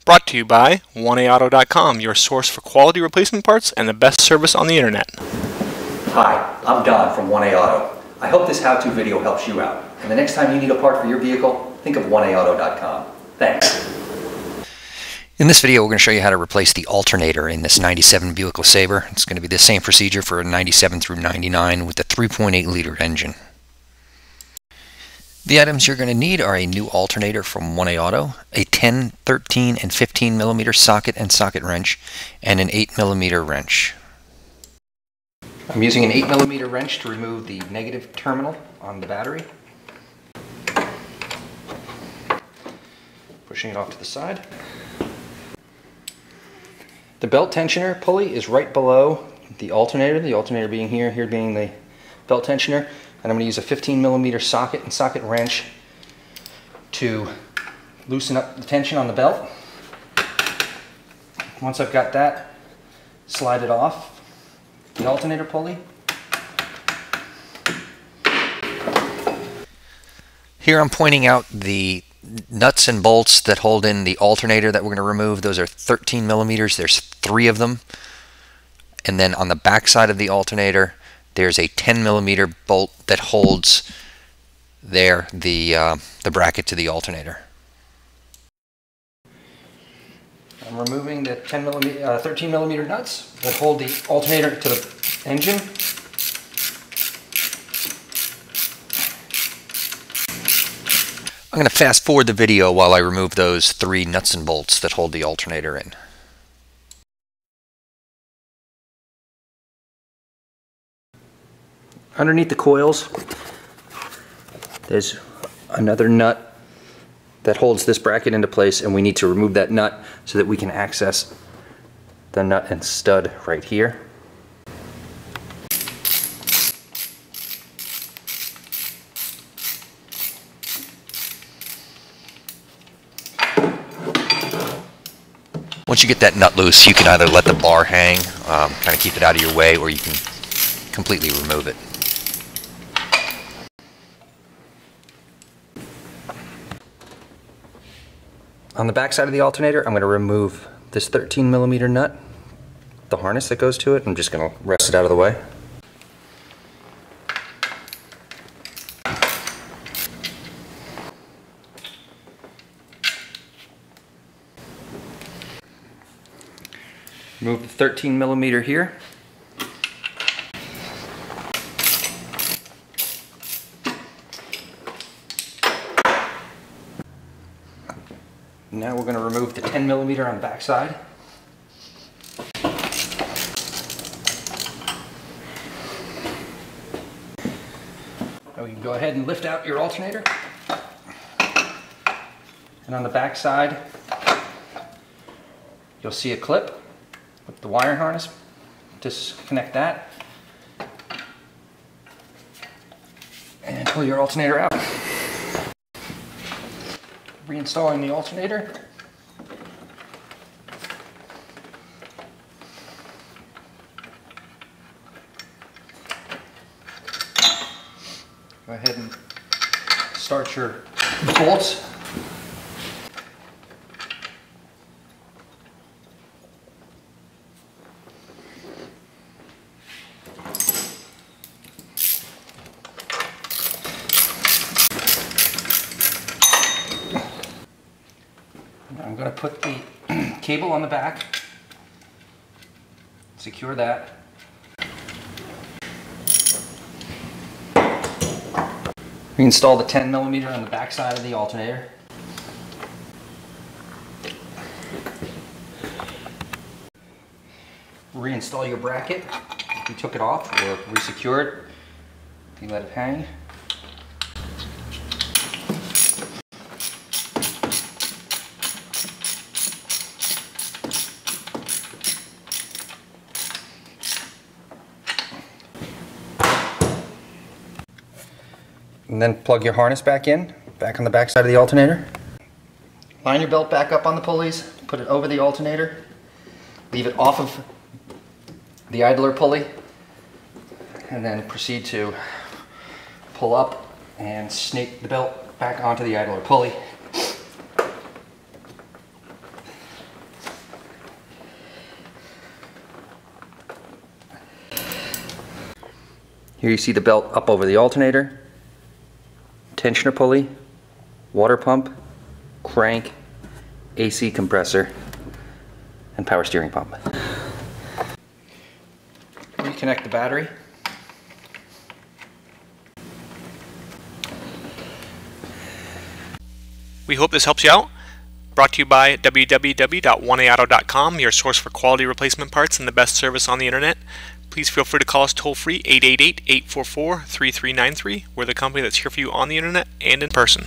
Brought to you by 1AAuto.com, your source for quality replacement parts and the best service on the internet. Hi, I'm Don from 1A Auto. I hope this how-to video helps you out. And the next time you need a part for your vehicle, think of 1AAuto.com. Thanks. In this video, we're going to show you how to replace the alternator in this 97 Buick LeSabre. It's going to be the same procedure for 97 through 99 with the 3.8 liter engine. The items you're going to need are a new alternator from 1A Auto, a 10, 13, and 15 millimeter socket and socket wrench, and an 8 millimeter wrench. I'm using an 8 millimeter wrench to remove the negative terminal on the battery. Pushing it off to the side. The belt tensioner pulley is right below the alternator being here being the belt tensioner. And I'm going to use a 15 millimeter socket and socket wrench to loosen up the tension on the belt. Once I've got that, slide it off the alternator pulley. Here I'm pointing out the nuts and bolts that hold in the alternator that we're going to remove. Those are 13 millimeters. There's 3 of them. And then on the back side of the alternator, there's a 10 millimeter bolt that holds there the bracket to the alternator. I'm removing the 13 millimeter nuts that hold the alternator to the engine. I'm going to fast forward the video while I remove those 3 nuts and bolts that hold the alternator in. Underneath the coils, there's another nut that holds this bracket into place, and we need to remove that nut so that we can access the nut and stud right here. Once you get that nut loose, you can either let the bar hang, kind of keep it out of your way, or you can completely remove it. On the back side of the alternator, I'm going to remove this 13 millimeter nut, the harness that goes to it. I'm just going to wrest it out of the way. Remove the 13 millimeter here. Now we're going to remove the 10 millimeter on the back side. Now you can go ahead and lift out your alternator. And on the back side, you'll see a clip with the wiring harness. Disconnect that. And pull your alternator out. Reinstalling the alternator. Go ahead and start your bolts. I'm going to put the cable on the back, secure that. Reinstall the 10 millimeter on the back side of the alternator. Reinstall your bracket. If you took it off, or resecure it, if you let it hang. And then plug your harness back in, back on the back side of the alternator. Line your belt back up on the pulleys, put it over the alternator, leave it off of the idler pulley, and then proceed to pull up and snake the belt back onto the idler pulley. Here you see the belt up over the alternator, tensioner pulley, water pump, crank, AC compressor, and power steering pump. Reconnect the battery. We hope this helps you out. Brought to you by www.1aauto.com, your source for quality replacement parts and the best service on the internet. Please feel free to call us toll-free 888-844-3393. We're the company that's here for you on the internet and in person.